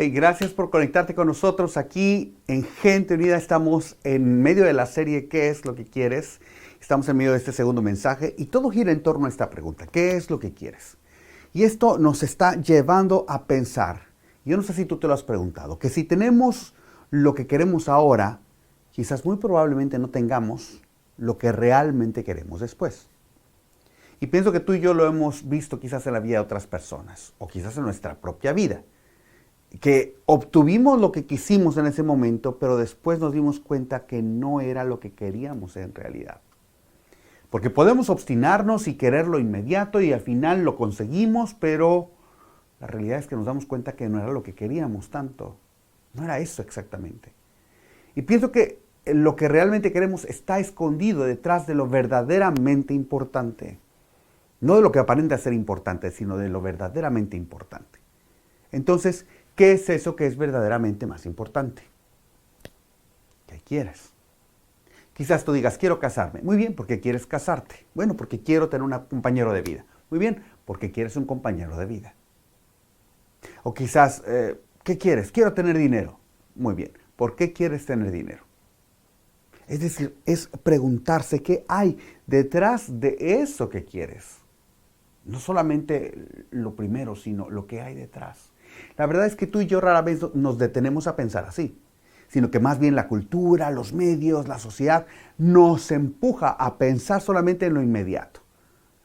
Hey, gracias por conectarte con nosotros aquí en Gente Unida. Estamos en medio de la serie ¿Qué es lo que quieres? Estamos en medio de este segundo mensaje y todo gira en torno a esta pregunta. ¿Qué es lo que quieres? Y esto nos está llevando a pensar, yo no sé si tú te lo has preguntado, que si tenemos lo que queremos ahora, quizás muy probablemente no tengamos lo que realmente queremos después. Y pienso que tú y yo lo hemos visto quizás en la vida de otras personas o quizás en nuestra propia vida. Que obtuvimos lo que quisimos en ese momento, pero después nos dimos cuenta que no era lo que queríamos en realidad. Porque podemos obstinarnos y quererlo inmediato y al final lo conseguimos, pero la realidad es que nos damos cuenta que no era lo que queríamos tanto. No era eso exactamente. Y pienso que lo que realmente queremos está escondido detrás de lo verdaderamente importante. No de lo que aparenta ser importante, sino de lo verdaderamente importante. Entonces, ¿qué es eso que es verdaderamente más importante? ¿Qué quieres? Quizás tú digas, quiero casarme. Muy bien, porque quieres casarte. Bueno, porque quiero tener un compañero de vida. Muy bien, porque quieres un compañero de vida. O quizás, ¿qué quieres? Quiero tener dinero. Muy bien, ¿por qué quieres tener dinero? Es decir, es preguntarse qué hay detrás de eso que quieres. No solamente lo primero, sino lo que hay detrás. La verdad es que tú y yo rara vez nos detenemos a pensar así, sino que más bien la cultura, los medios, la sociedad nos empuja a pensar solamente en lo inmediato.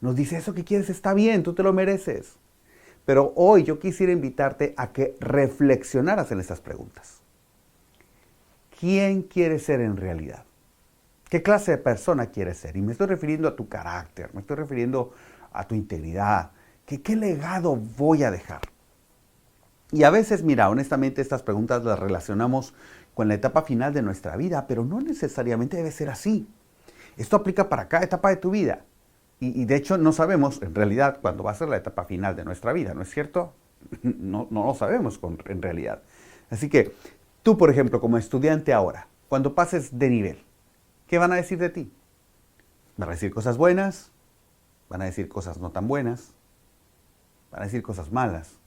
Nos dice, eso que quieres está bien, tú te lo mereces. Pero hoy yo quisiera invitarte a que reflexionaras en estas preguntas. ¿Quién quieres ser en realidad? ¿Qué clase de persona quieres ser? Y me estoy refiriendo a tu carácter, me estoy refiriendo a tu integridad. ¿Qué legado voy a dejar? Y a veces, mira, honestamente estas preguntas las relacionamos con la etapa final de nuestra vida, pero no necesariamente debe ser así. Esto aplica para cada etapa de tu vida. Y de hecho no sabemos en realidad cuándo va a ser la etapa final de nuestra vida, ¿no es cierto? No lo sabemos en realidad. Así que tú, por ejemplo, como estudiante ahora, cuando pases de nivel, ¿qué van a decir de ti? ¿Van a decir cosas buenas? ¿Van a decir cosas no tan buenas? ¿Van a decir cosas malas?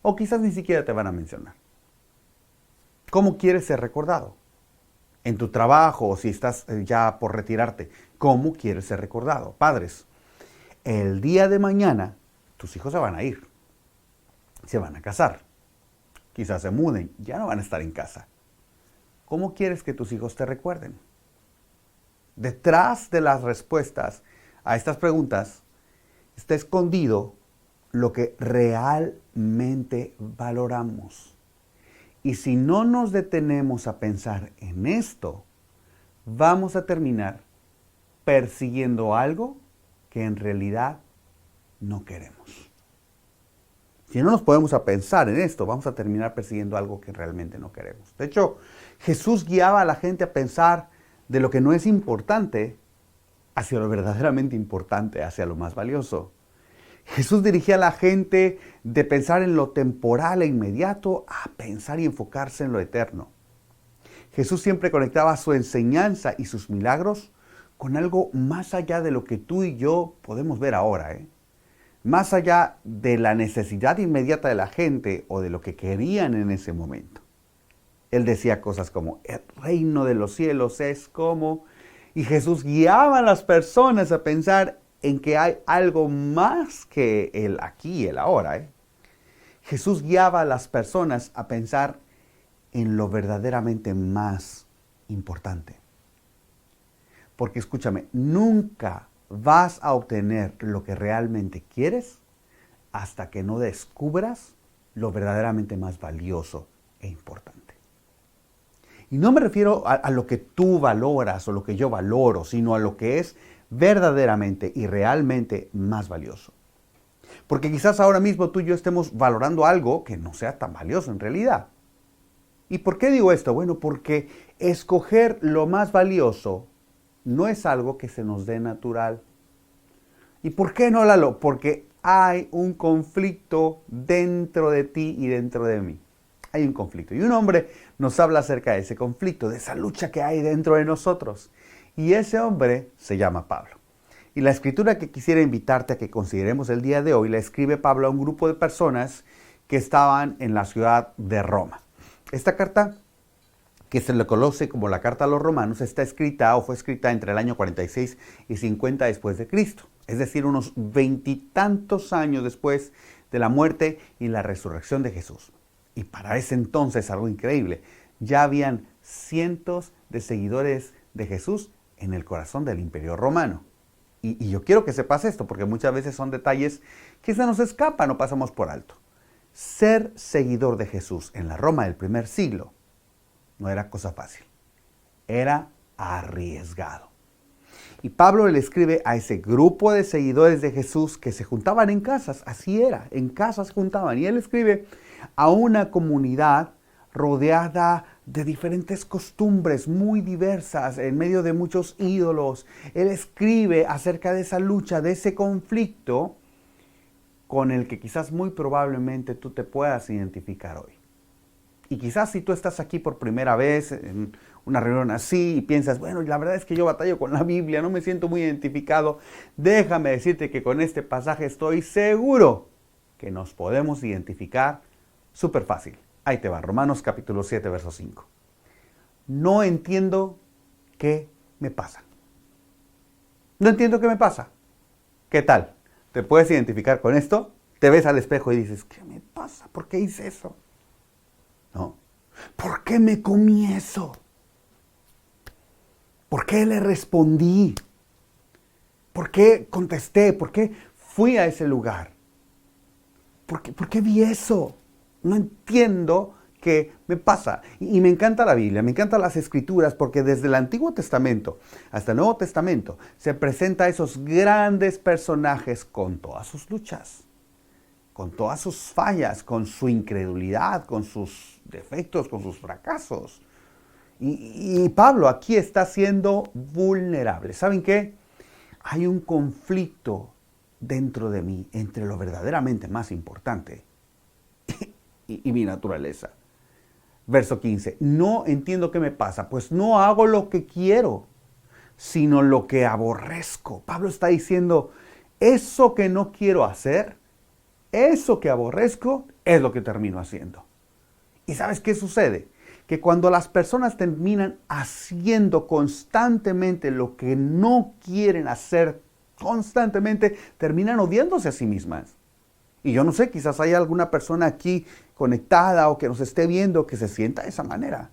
O quizás ni siquiera te van a mencionar. ¿Cómo quieres ser recordado? En tu trabajo o si estás ya por retirarte, ¿cómo quieres ser recordado? Padres, el día de mañana tus hijos se van a ir, se van a casar, quizás se muden, ya no van a estar en casa. ¿Cómo quieres que tus hijos te recuerden? Detrás de las respuestas a estas preguntas está escondido lo que realmente valoramos. Y si no nos detenemos a pensar en esto, vamos a terminar persiguiendo algo que en realidad no queremos. Si no nos podemos a pensar en esto, vamos a terminar persiguiendo algo que realmente no queremos. De hecho, Jesús guiaba a la gente a pensar de lo que no es importante hacia lo verdaderamente importante, hacia lo más valioso. Jesús dirigía a la gente de pensar en lo temporal e inmediato a pensar y enfocarse en lo eterno. Jesús siempre conectaba su enseñanza y sus milagros con algo más allá de lo que tú y yo podemos ver ahora, más allá de la necesidad inmediata de la gente o de lo que querían en ese momento. Él decía cosas como, el reino de los cielos es como... Y Jesús guiaba a las personas a pensar en que hay algo más que el aquí y el ahora. Jesús guiaba a las personas a pensar en lo verdaderamente más importante. Porque escúchame, nunca vas a obtener lo que realmente quieres hasta que no descubras lo verdaderamente más valioso e importante. Y no me refiero a lo que tú valoras o lo que yo valoro, sino a lo que es verdaderamente y realmente más valioso. Porque quizás ahora mismo tú y yo estemos valorando algo que no sea tan valioso en realidad. ¿Y por qué digo esto? Bueno, porque escoger lo más valioso no es algo que se nos dé natural. ¿Y por qué no, Lalo? Porque hay un conflicto dentro de ti y dentro de mí. Hay un conflicto. Y un hombre nos habla acerca de ese conflicto, de esa lucha que hay dentro de nosotros. Y ese hombre se llama Pablo. Y la escritura que quisiera invitarte a que consideremos el día de hoy la escribe Pablo a un grupo de personas que estaban en la ciudad de Roma. Esta carta, que se le conoce como la Carta a los Romanos, está escrita o fue escrita entre el año 46 y 50 después de Cristo. Es decir, unos 20 y tantos años después de la muerte y la resurrección de Jesús. Y para ese entonces, algo increíble, ya habían cientos de seguidores de Jesús en el corazón del Imperio Romano. Y yo quiero que sepas esto, porque muchas veces son detalles que se nos escapan o pasamos por alto. Ser seguidor de Jesús en la Roma del primer siglo no era cosa fácil, era arriesgado. Y Pablo le escribe a ese grupo de seguidores de Jesús que se juntaban en casas, así era, en casas se juntaban. Y él escribe a una comunidad rodeada de diferentes costumbres muy diversas, en medio de muchos ídolos. Él escribe acerca de esa lucha, de ese conflicto con el que quizás muy probablemente tú te puedas identificar hoy. Y quizás si tú estás aquí por primera vez en una reunión así y piensas, bueno, la verdad es que yo batallo con la Biblia, no me siento muy identificado, déjame decirte que con este pasaje estoy seguro que nos podemos identificar súper fácil. Ahí te va, Romanos capítulo 7, verso 5. No entiendo qué me pasa. No entiendo qué me pasa. ¿Qué tal? ¿Te puedes identificar con esto? Te ves al espejo y dices, ¿qué me pasa? ¿Por qué hice eso? ¿No? ¿Por qué me comí eso? ¿Por qué le respondí? ¿Por qué contesté? ¿Por qué fui a ese lugar? ¿Por qué vi eso? No entiendo qué me pasa. Y me encanta la Biblia, me encantan las Escrituras, porque desde el Antiguo Testamento hasta el Nuevo Testamento se presenta a esos grandes personajes con todas sus luchas, con todas sus fallas, con su incredulidad, con sus defectos, con sus fracasos. Y Pablo aquí está siendo vulnerable. ¿Saben qué? Hay un conflicto dentro de mí entre lo verdaderamente más importante y mi naturaleza. Verso 15. No entiendo qué me pasa, pues no hago lo que quiero, sino lo que aborrezco. Pablo está diciendo, eso que no quiero hacer, eso que aborrezco, es lo que termino haciendo. ¿Y sabes qué sucede? Que cuando las personas terminan haciendo constantemente lo que no quieren hacer constantemente, terminan odiándose a sí mismas. Y yo no sé, quizás haya alguna persona aquí conectada o que nos esté viendo que se sienta de esa manera.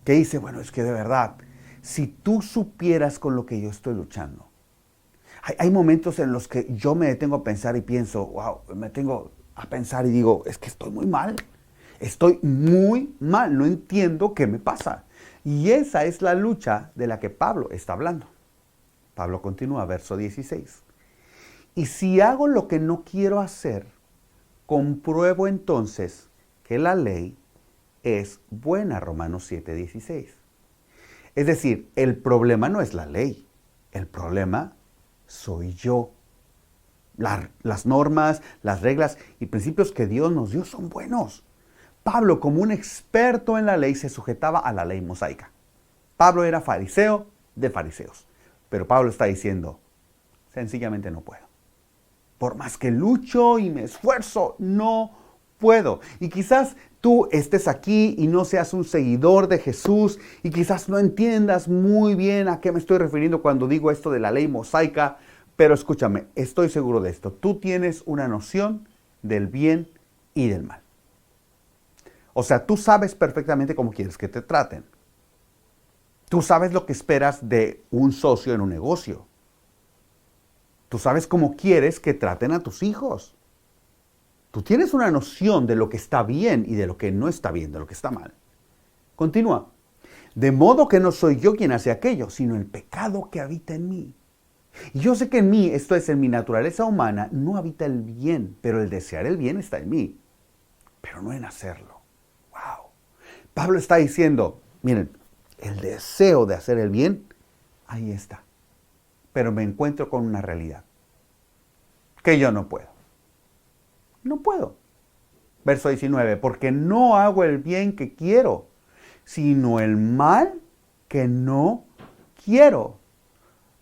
Que dice, bueno, es que de verdad, si tú supieras con lo que yo estoy luchando. Hay momentos en los que yo me detengo a pensar y pienso, wow, me detengo a pensar y digo, es que estoy muy mal. Estoy muy mal, no entiendo qué me pasa. Y esa es la lucha de la que Pablo está hablando. Pablo continúa, verso 16. Y si hago lo que no quiero hacer, compruebo entonces que la ley es buena, Romanos 7, 16. Es decir, el problema no es la ley, el problema soy yo. Las normas, las reglas y principios que Dios nos dio son buenos. Pablo, como un experto en la ley, se sujetaba a la ley mosaica. Pablo era fariseo de fariseos. Pero Pablo está diciendo, sencillamente no puedo. Por más que lucho y me esfuerzo, no puedo. Y quizás tú estés aquí y no seas un seguidor de Jesús y quizás no entiendas muy bien a qué me estoy refiriendo cuando digo esto de la ley mosaica. Pero escúchame, estoy seguro de esto. Tú tienes una noción del bien y del mal. O sea, tú sabes perfectamente cómo quieres que te traten. Tú sabes lo que esperas de un socio en un negocio. Tú sabes cómo quieres que traten a tus hijos. Tú tienes una noción de lo que está bien y de lo que no está bien, de lo que está mal. Continúa. De modo que no soy yo quien hace aquello, sino el pecado que habita en mí. Y yo sé que en mí, esto es en mi naturaleza humana, no habita el bien, pero el desear el bien está en mí, pero no en hacerlo. Wow. Pablo está diciendo, miren, el deseo de hacer el bien, ahí está. Pero me encuentro con una realidad, que yo no puedo. No puedo. Verso 19, porque no hago el bien que quiero, sino el mal que no quiero.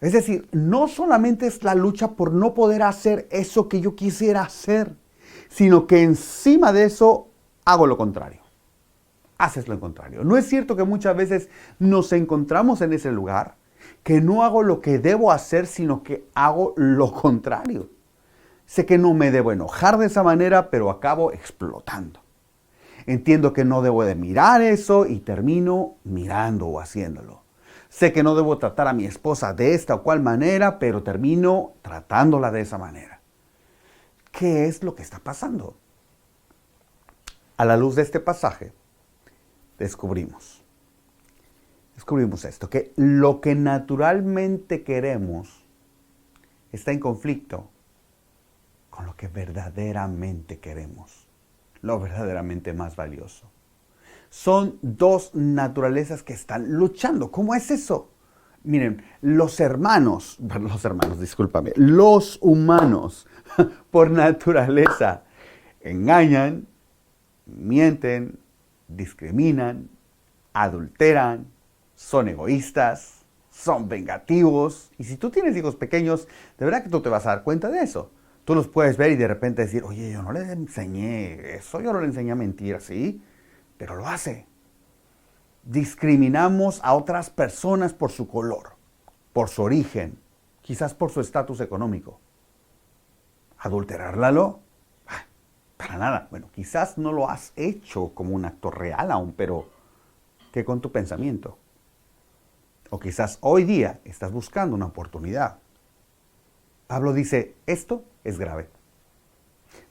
Es decir, no solamente es la lucha por no poder hacer eso que yo quisiera hacer, sino que encima de eso hago lo contrario. Haces lo contrario. ¿No es cierto que muchas veces nos encontramos en ese lugar, que no hago lo que debo hacer, sino que hago lo contrario? Sé que no me debo enojar de esa manera, pero acabo explotando. Entiendo que no debo de mirar eso y termino mirando o haciéndolo. Sé que no debo tratar a mi esposa de esta o cual manera, pero termino tratándola de esa manera. ¿Qué es lo que está pasando? A la luz de este pasaje, descubrimos esto, que lo que naturalmente queremos está en conflicto con lo que verdaderamente queremos, lo verdaderamente más valioso. Son dos naturalezas que están luchando. ¿Cómo es eso? Miren, los humanos, por naturaleza, engañan, mienten, discriminan, adulteran, son egoístas, son vengativos. Y si tú tienes hijos pequeños, de verdad que tú te vas a dar cuenta de eso. Tú los puedes ver y de repente decir, oye, yo no le enseñé eso, yo no le enseñé a mentir, ¿sí? Pero lo hace. Discriminamos a otras personas por su color, por su origen, quizás por su estatus económico. ¿Adulterarlo? Para nada. Bueno, quizás no lo has hecho como un acto real aún, pero ¿qué con tu pensamiento? O quizás hoy día estás buscando una oportunidad. Pablo dice, esto es grave.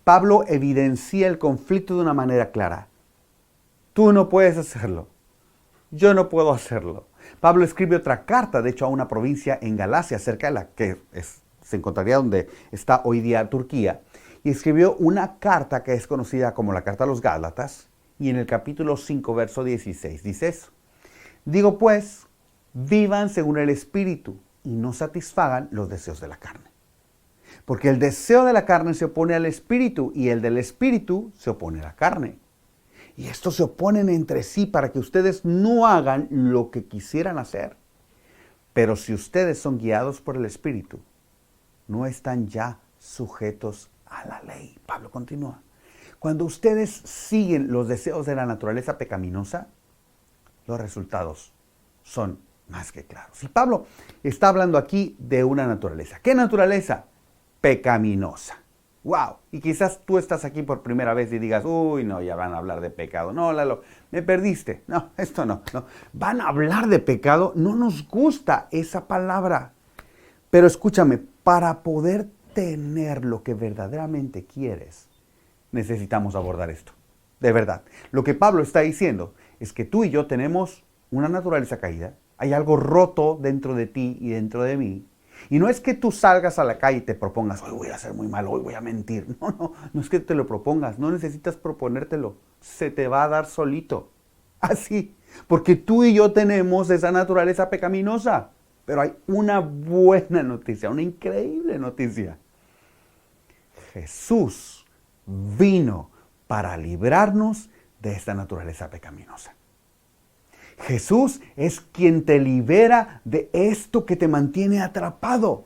Pablo evidencia el conflicto de una manera clara. Tú no puedes hacerlo. Yo no puedo hacerlo. Pablo escribe otra carta, de hecho, a una provincia en Galacia, cerca de la que se encontraría donde está hoy día Turquía. Y escribió una carta que es conocida como la Carta a los Gálatas. Y en el capítulo 5, verso 16, dice eso. Digo pues, vivan según el Espíritu y no satisfagan los deseos de la carne. Porque el deseo de la carne se opone al Espíritu y el del Espíritu se opone a la carne. Y estos se oponen entre sí para que ustedes no hagan lo que quisieran hacer. Pero si ustedes son guiados por el Espíritu, no están ya sujetos a la ley. Pablo continúa. Cuando ustedes siguen los deseos de la naturaleza pecaminosa, los resultados son más que claros. Y Pablo está hablando aquí de una naturaleza. ¿Qué naturaleza? Pecaminosa. ¡Wow! Y quizás tú estás aquí por primera vez y digas, uy, no, ya van a hablar de pecado. No, Lalo, me perdiste. No, esto no. Van a hablar de pecado. No nos gusta esa palabra. Pero escúchame, para poder tener lo que verdaderamente quieres, necesitamos abordar esto. De verdad. Lo que Pablo está diciendo es que tú y yo tenemos una naturaleza caída. Hay algo roto dentro de ti y dentro de mí. Y no es que tú salgas a la calle y te propongas, hoy voy a ser muy malo, hoy voy a mentir. No es que te lo propongas, no necesitas proponértelo. Se te va a dar solito. Así. Porque tú y yo tenemos esa naturaleza pecaminosa. Pero hay una buena noticia, una increíble noticia. Jesús vino para librarnos de esta naturaleza pecaminosa. Jesús es quien te libera de esto que te mantiene atrapado.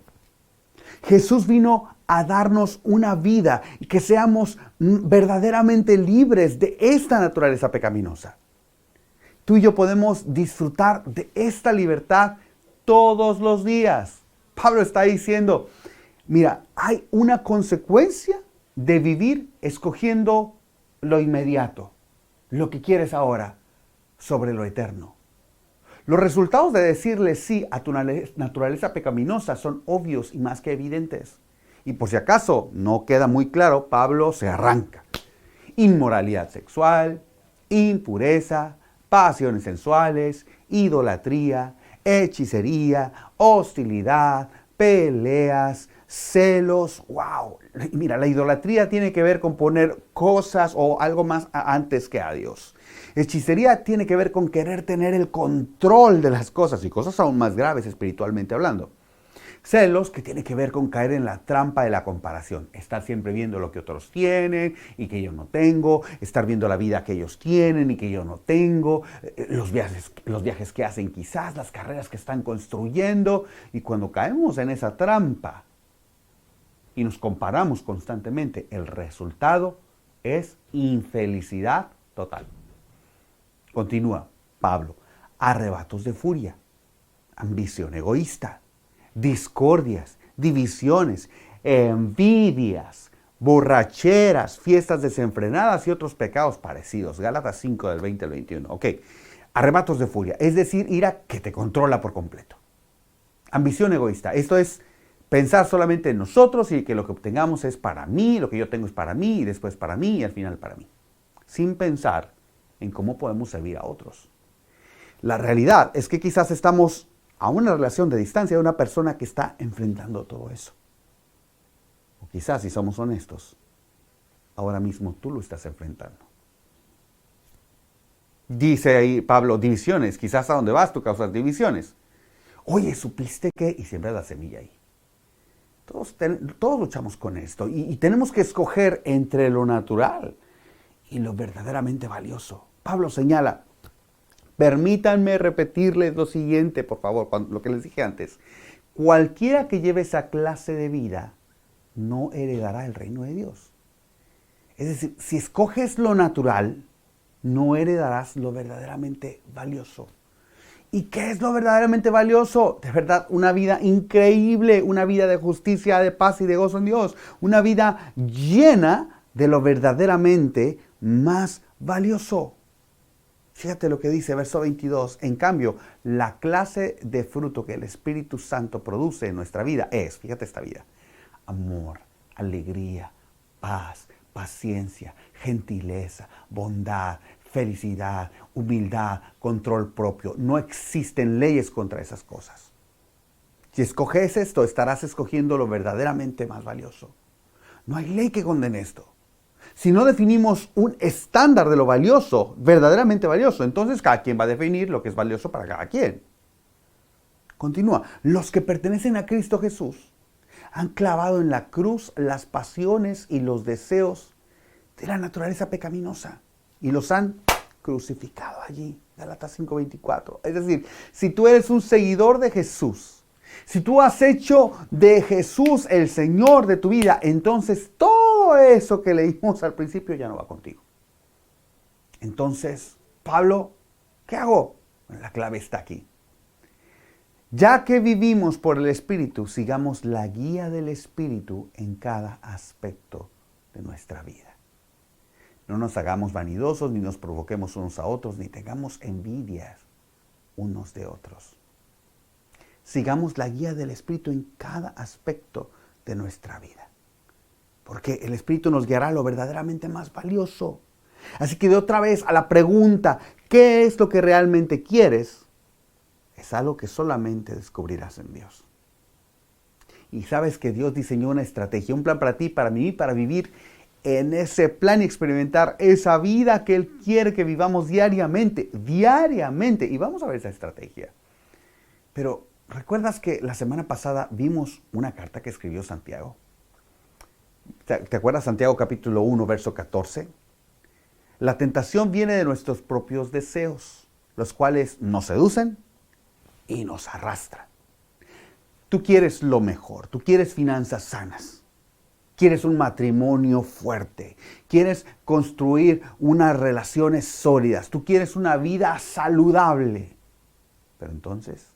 Jesús vino a darnos una vida y que seamos verdaderamente libres de esta naturaleza pecaminosa. Tú y yo podemos disfrutar de esta libertad todos los días. Pablo está diciendo, mira, hay una consecuencia de vivir escogiendo lo inmediato, lo que quieres ahora, sobre lo eterno. Los resultados de decirle sí a tu naturaleza pecaminosa son obvios y más que evidentes. Y por si acaso no queda muy claro, Pablo se arranca. Inmoralidad sexual, impureza, pasiones sensuales, idolatría, hechicería, hostilidad, peleas, celos. ¡Wow! Mira, la idolatría tiene que ver con poner cosas o algo más antes que a Dios. Hechicería tiene que ver con querer tener el control de las cosas y cosas aún más graves espiritualmente hablando. Celos, que tiene que ver con caer en la trampa de la comparación. Estar siempre viendo lo que otros tienen y que yo no tengo. Estar viendo la vida que ellos tienen y que yo no tengo. Los viajes que hacen quizás, las carreras que están construyendo. Y cuando caemos en esa trampa y nos comparamos constantemente, el resultado es infelicidad total. Continúa Pablo. Arrebatos de furia, ambición egoísta, discordias, divisiones, envidias, borracheras, fiestas desenfrenadas y otros pecados parecidos. Gálatas 5 del 20 al 21. Ok, arrebatos de furia, es decir, ira que te controla por completo. Ambición egoísta, esto es pensar solamente en nosotros y que lo que obtengamos es para mí, lo que yo tengo es para mí y después para mí y al final para mí. Sin pensar en cómo podemos servir a otros. La realidad es que quizás estamos a una relación de distancia de una persona que está enfrentando todo eso. O quizás, si somos honestos, ahora mismo tú lo estás enfrentando. Dice ahí Pablo, divisiones. Quizás a donde vas tú causas divisiones. Oye, ¿supiste qué? Y siembra la semilla ahí. Todos luchamos con esto y tenemos que escoger entre lo natural y lo verdaderamente valioso. Pablo señala, permítanme repetirles lo siguiente, por favor, lo que les dije antes. Cualquiera que lleve esa clase de vida no heredará el reino de Dios. Es decir, si escoges lo natural, no heredarás lo verdaderamente valioso. ¿Y qué es lo verdaderamente valioso? De verdad, una vida increíble, una vida de justicia, de paz y de gozo en Dios. Una vida llena de lo verdaderamente más valioso. Fíjate lo que dice verso 22. En cambio, la clase de fruto que el Espíritu Santo produce en nuestra vida es, fíjate esta vida, amor, alegría, paz, paciencia, gentileza, bondad, felicidad, humildad, control propio. No existen leyes contra esas cosas. Si escoges esto, estarás escogiendo lo verdaderamente más valioso. No hay ley que condene esto. Si no definimos un estándar de lo valioso, verdaderamente valioso, entonces cada quien va a definir lo que es valioso para cada quien. Continúa. Los que pertenecen a Cristo Jesús han clavado en la cruz las pasiones y los deseos de la naturaleza pecaminosa y los han crucificado allí. Gálatas 5:24. Es decir, si tú eres un seguidor de Jesús, si tú has hecho de Jesús el Señor de tu vida, entonces todo eso que leímos al principio ya no va contigo. Entonces, Pablo, ¿qué hago? La clave está aquí. Ya que vivimos por el Espíritu, sigamos la guía del Espíritu en cada aspecto de nuestra vida. No nos hagamos vanidosos, ni nos provoquemos unos a otros, ni tengamos envidias unos de otros. Sigamos la guía del Espíritu en cada aspecto de nuestra vida. Porque el Espíritu nos guiará a lo verdaderamente más valioso. Así que de otra vez a la pregunta, ¿qué es lo que realmente quieres? Es algo que solamente descubrirás en Dios. Y sabes que Dios diseñó una estrategia, un plan para ti, para mí, para vivir en ese plan y experimentar esa vida que Él quiere que vivamos diariamente. Y vamos a ver esa estrategia. Pero, ¿recuerdas que la semana pasada vimos una carta que escribió Santiago? ¿Te acuerdas Santiago capítulo 1, verso 14? La tentación viene de nuestros propios deseos, los cuales nos seducen y nos arrastran. Tú quieres lo mejor, tú quieres finanzas sanas, quieres un matrimonio fuerte, quieres construir unas relaciones sólidas, tú quieres una vida saludable. Pero entonces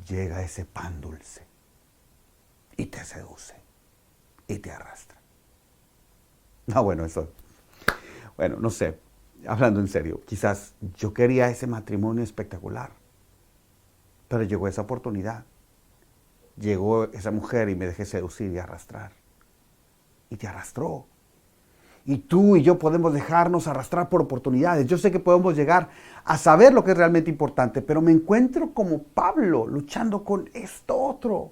llega ese pan dulce y te seduce y te arrastra. Bueno, no sé, hablando en serio, quizás yo quería ese matrimonio espectacular, pero llegó esa oportunidad, llegó esa mujer y me dejé seducir y arrastrar. Y te arrastró. Y tú y yo podemos dejarnos arrastrar por oportunidades. Yo sé que podemos llegar a saber lo que es realmente importante, pero me encuentro como Pablo luchando con esto otro.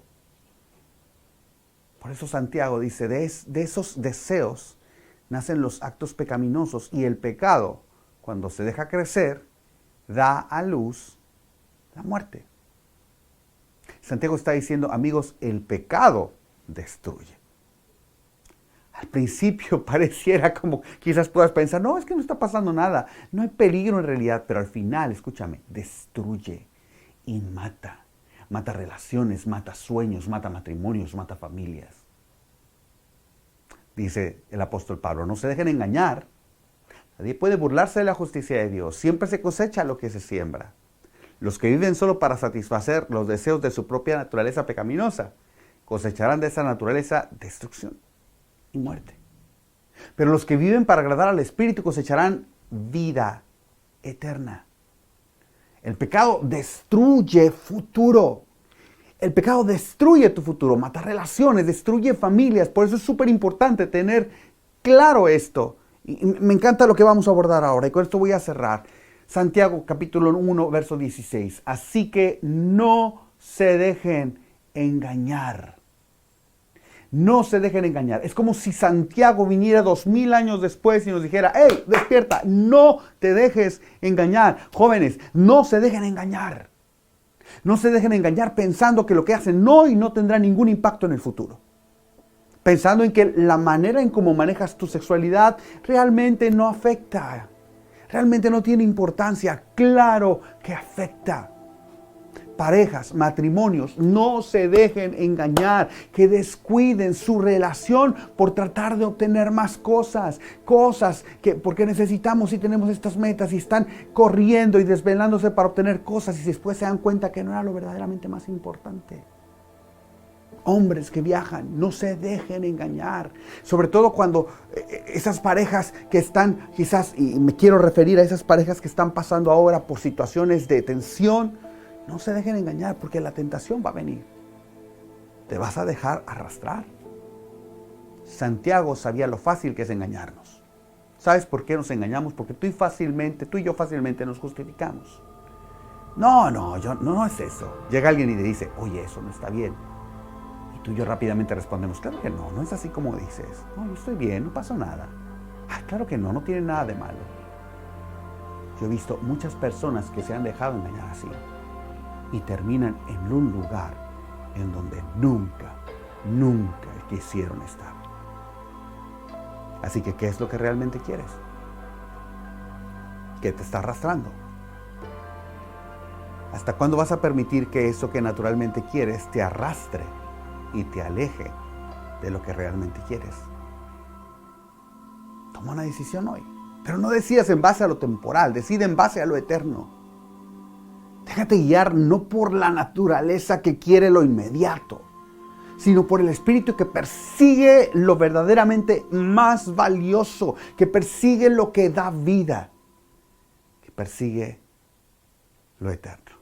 Por eso Santiago dice, de esos deseos nacen los actos pecaminosos y el pecado, cuando se deja crecer, da a luz la muerte. Santiago está diciendo, amigos, el pecado destruye. Al principio pareciera como, quizás puedas pensar, no, es que no está pasando nada, no hay peligro en realidad, pero al final, escúchame, destruye y mata. Mata relaciones, mata sueños, mata matrimonios, mata familias. dice el apóstol Pablo. No se dejen engañar. Nadie puede burlarse de la justicia de Dios. Siempre se cosecha lo que se siembra. Los que viven solo para satisfacer los deseos de su propia naturaleza pecaminosa cosecharán de esa naturaleza destrucción y muerte. Pero los que viven para agradar al Espíritu cosecharán vida eterna. El pecado destruye futuro. El pecado destruye tu futuro, mata relaciones, destruye familias. Por eso es súper importante tener claro esto. Y me encanta lo que vamos a abordar ahora. Y con esto voy a cerrar. Santiago capítulo 1, verso 16. Así que no se dejen engañar. No se dejen engañar. Es como si Santiago viniera 2000 años después y nos dijera, ¡hey, despierta! No te dejes engañar. Jóvenes, no se dejen engañar. No se dejen engañar pensando que lo que hacen hoy no tendrá ningún impacto en el futuro. Pensando en que la manera en cómo manejas tu sexualidad realmente no afecta. Realmente no tiene importancia. Claro que afecta. Parejas, matrimonios, no se dejen engañar, que descuiden su relación por tratar de obtener más cosas que porque necesitamos y tenemos estas metas y están corriendo y desvelándose para obtener cosas y después se dan cuenta que no era lo verdaderamente más importante. Hombres que viajan, no se dejen engañar, sobre todo cuando esas parejas que están quizás, y me quiero referir a esas parejas que están pasando ahora por situaciones de tensión. No se dejen engañar porque la tentación va a venir. Te vas a dejar arrastrar. Santiago sabía lo fácil que es engañarnos. ¿Sabes por qué nos engañamos? Porque tú y yo fácilmente nos justificamos. No es eso. Llega alguien y te dice, oye, eso no está bien. Y tú y yo rápidamente respondemos, claro que no es así como dices. No, yo estoy bien, no pasó nada. Claro que no tiene nada de malo. Yo he visto muchas personas que se han dejado engañar así. Y terminan en un lugar en donde nunca quisieron estar. Así que, ¿qué es lo que realmente quieres? ¿Qué te está arrastrando? ¿Hasta cuándo vas a permitir que eso que naturalmente quieres te arrastre y te aleje de lo que realmente quieres? Toma una decisión hoy. Pero no decidas en base a lo temporal, decide en base a lo eterno. Déjate guiar no por la naturaleza que quiere lo inmediato, sino por el Espíritu que persigue lo verdaderamente más valioso, que persigue lo que da vida, que persigue lo eterno.